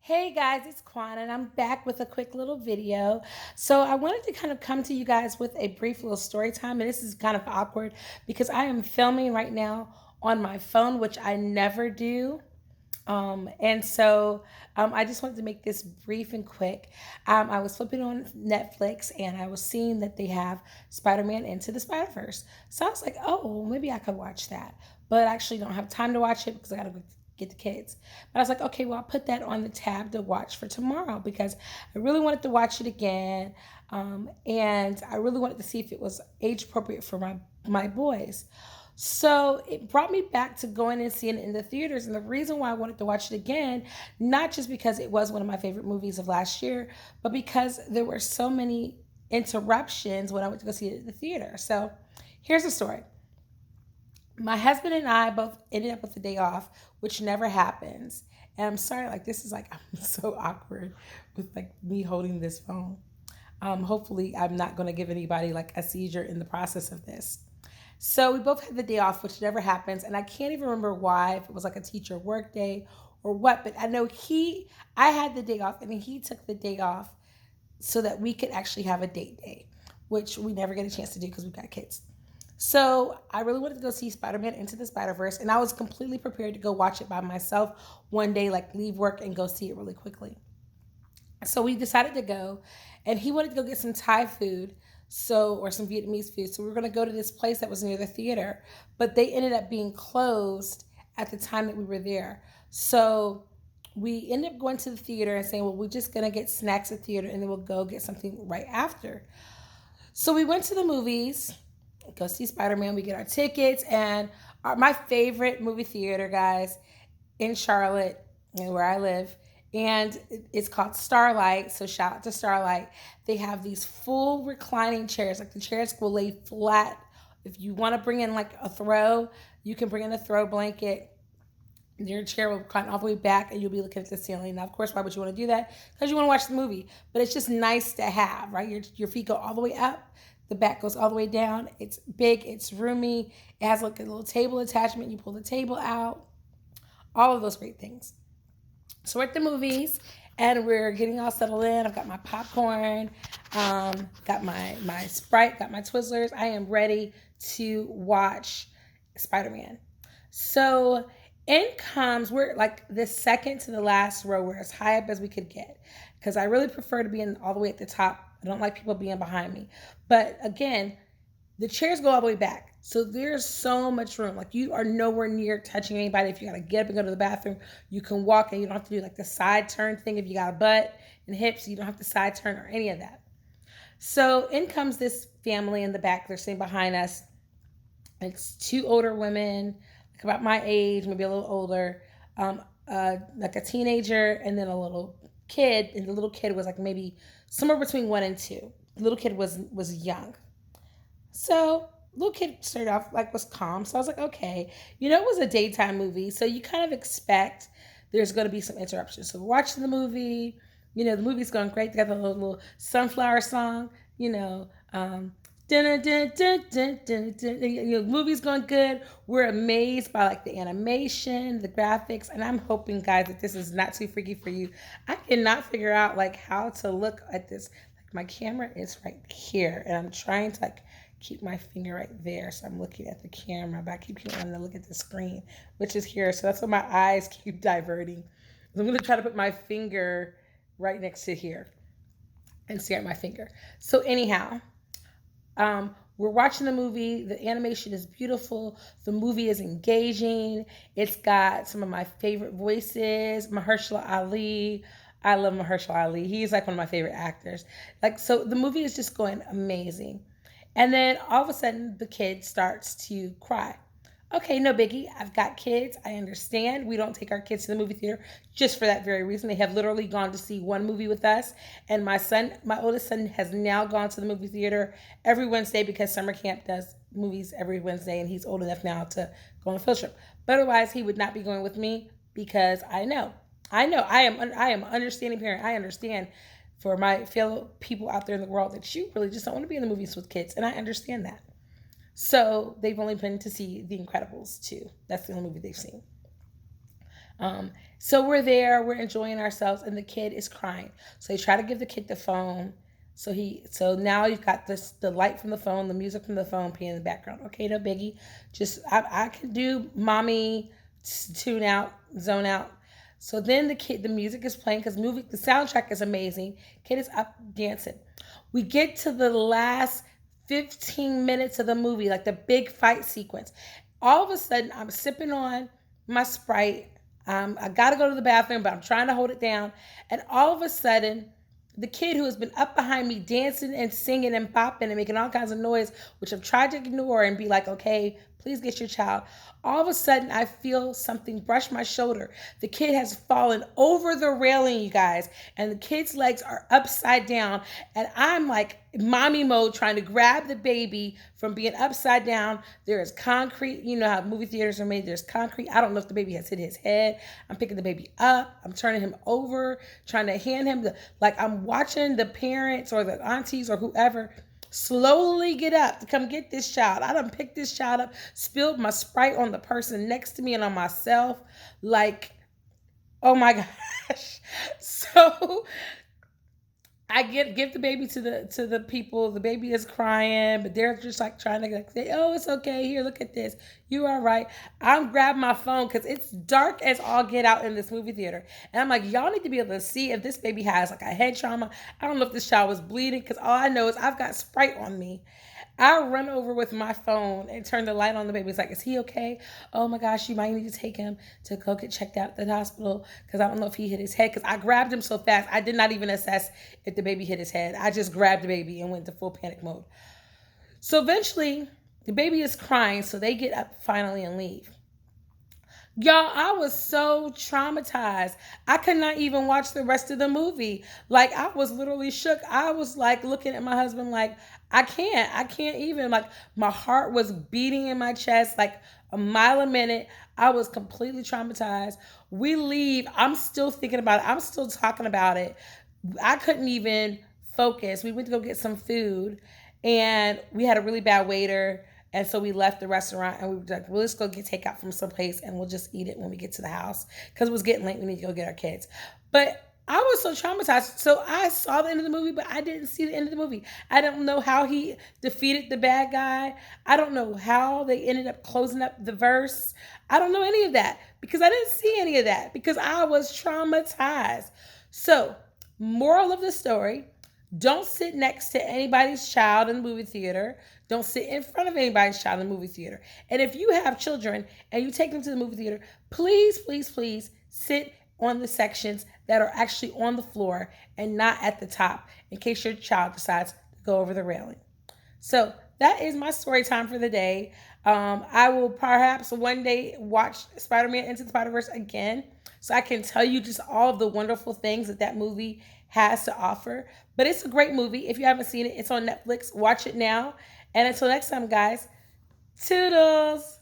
Hey guys, it's Quan, and I'm back with a quick little video. So, I wanted to kind of come to you guys with a brief little story time, and this is kind of awkward because I am filming right now on my phone, which I never do. I just wanted to make this brief and quick. I was flipping on Netflix and I was seeing that they have Spider-Man Into the Spiderverse. So I was like, oh, well, maybe I could watch that. But I actually don't have time to watch it because I got to go get the kids. But I was like, okay, well, I'll put that on the tab to watch for tomorrow because I really wanted to watch it again. And I really wanted to see if it was age appropriate for my boys. So it brought me back to going and seeing it in the theaters. And the reason why I wanted to watch it again, not just because it was one of my favorite movies of last year, but because there were so many interruptions when I went to go see it at the theater. So here's the story. My husband and I both ended up with a day off, which never happens. And I'm sorry, like this is like I'm so awkward with like me holding this phone. Hopefully I'm not gonna give anybody like a seizure in the process of this. So we both had the day off, which never happens. And I can't even remember why, if it was like a teacher work day or what, but I know I had the day off and he took the day off so that we could actually have a date day, which we never get a chance to do because we've got kids. So I really wanted to go see Spider-Man Into the Spider-Verse, and I was completely prepared to go watch it by myself one day, like leave work and go see it really quickly. So we decided to go, and he wanted to go get some Thai food, or some Vietnamese food. So we were going to go to this place that was near the theater, but they ended up being closed at the time that we were there. So we ended up going to the theater and saying, well, we're just going to get snacks at the theater and then we'll go get something right after. So we went to the movies, go see Spider-Man. We get our tickets, and my favorite movie theater, guys, in Charlotte, where I live, and it's called Starlight. So shout out to Starlight. They have these full reclining chairs. Like the chairs will lay flat. If you want to bring in like a throw, you can bring in a throw blanket. Your chair will recline all the way back and you'll be looking at the ceiling. Now, of course, why would you want to do that? Because you want to watch the movie. But it's just nice to have, right? Your feet go all the way up. The back goes all the way down. It's big. It's roomy. It has like a little table attachment. You pull the table out. All of those great things. So we're at the movies and we're getting all settled in. I've got my popcorn, got my Sprite, got my Twizzlers. I am ready to watch Spider-Man. So in comes, we're like the second to the last row. We're as high up as we could get because I really prefer to be in all the way at the top. I don't like people being behind me. But again, the chairs go all the way back. So there's so much room. Like you are nowhere near touching anybody. If you gotta get up and go to the bathroom, you can walk and you don't have to do like the side turn thing. If you got a butt and hips, you don't have to side turn or any of that. So in comes this family in the back. They're sitting behind us. It's two older women, like about my age, maybe a little older, like a teenager, and then a little kid. And the little kid was like maybe somewhere between 1 and 2. The little kid was young. So little kid started off like was calm. So I was like, okay, it was a daytime movie, so you kind of expect there's going to be some interruptions. So we're watching the movie. The movie's going great. They got the little sunflower song. Dun, dun, dun, dun, dun, dun, dun. The movie's going good. We're amazed by like the animation, the graphics, and I'm hoping, guys, that this is not too freaky for you. I cannot figure out like how to look at this. Like my camera is right here, and I'm trying to like keep my finger right there. So I'm looking at the camera, but I keep wanting to look at the screen, which is here. So that's why my eyes keep diverting. So I'm going to try to put my finger right next to here and stare at my finger. So anyhow, we're watching the movie. The animation is beautiful. The movie is engaging. It's got some of my favorite voices. Mahershala Ali. I love Mahershala Ali. He's like one of my favorite actors. So the movie is just going amazing. And then all of a sudden, the kid starts to cry. Okay, no biggie. I've got kids. I understand. We don't take our kids to the movie theater just for that very reason. They have literally gone to see one movie with us. And my oldest son, has now gone to the movie theater every Wednesday because summer camp does movies every Wednesday. And he's old enough now to go on a field trip. But otherwise, he would not be going with me because I know. I am an understanding parent. I understand for my fellow people out there in the world that you really just don't want to be in the movies with kids. And I understand that. So they've only been to see The Incredibles 2. That's the only movie they've seen. So we're there, we're enjoying ourselves, and the kid is crying. So they try to give the kid the phone. So now you've got the light from the phone, the music from the phone playing in the background. Okay, no biggie. Just I can do mommy tune out, zone out. So then the music is playing because the soundtrack is amazing. Kid is up dancing. We get to the last 15 minutes of the movie, like the big fight sequence. All of a sudden, I'm sipping on my Sprite. I got to go to the bathroom, but I'm trying to hold it down. And all of a sudden, the kid who has been up behind me dancing and singing and bopping and making all kinds of noise, which I've tried to ignore and be like, okay, please get your child. All of a sudden, I feel something brush my shoulder. The kid has fallen over the railing, you guys, and the kid's legs are upside down. And I'm like mommy mode trying to grab the baby from being upside down. There is concrete. You know how movie theaters are made. There's concrete. I don't know if the baby has hit his head. I'm picking the baby up. I'm turning him over, trying to hand him like I'm watching the parents or the aunties or whoever slowly get up to come get this child. I done picked this child up, spilled my Sprite on the person next to me and on myself. Like, oh my gosh. So I give the baby to the people. The baby is crying, but they're just like trying to like say, "Oh, it's okay. Here, look at this. You are right." I'm grabbing my phone because it's dark as all get out in this movie theater, and I'm like, "Y'all need to be able to see if this baby has like a head trauma." I don't know if this child was bleeding because all I know is I've got Sprite on me. I run over with my phone and turn the light on the baby. It's like, is he okay? Oh my gosh, you might need to take him to go get checked out at the hospital because I don't know if he hit his head because I grabbed him so fast. I did not even assess if the baby hit his head. I just grabbed the baby and went into full panic mode. So eventually, the baby is crying, so they get up finally and leave. Y'all, I was so traumatized. I could not even watch the rest of the movie. Like, I was literally shook. I was like looking at my husband, like, I can't even. Like, my heart was beating in my chest, like a mile a minute. I was completely traumatized. We leave. I'm still thinking about it. I'm still talking about it. I couldn't even focus. We went to go get some food, and we had a really bad waiter. And so we left the restaurant and we were like, well, let's go get takeout from someplace and we'll just eat it when we get to the house. Because it was getting late. We need to go get our kids. But I was so traumatized. So I saw the end of the movie, but I didn't see the end of the movie. I don't know how he defeated the bad guy. I don't know how they ended up closing up the verse. I don't know any of that because I didn't see any of that because I was traumatized. So, moral of the story, don't sit next to anybody's child in the movie theater. Don't sit in front of anybody's child in the movie theater. And if you have children and you take them to the movie theater, please, please, please sit on the sections that are actually on the floor and not at the top in case your child decides to go over the railing. So that is my story time for the day. I will perhaps one day watch Spider-Man Into the Spiderverse again so I can tell you just all of the wonderful things that movie has to offer. But it's a great movie. If you haven't seen it, it's on Netflix. Watch it now. And until next time, guys, toodles.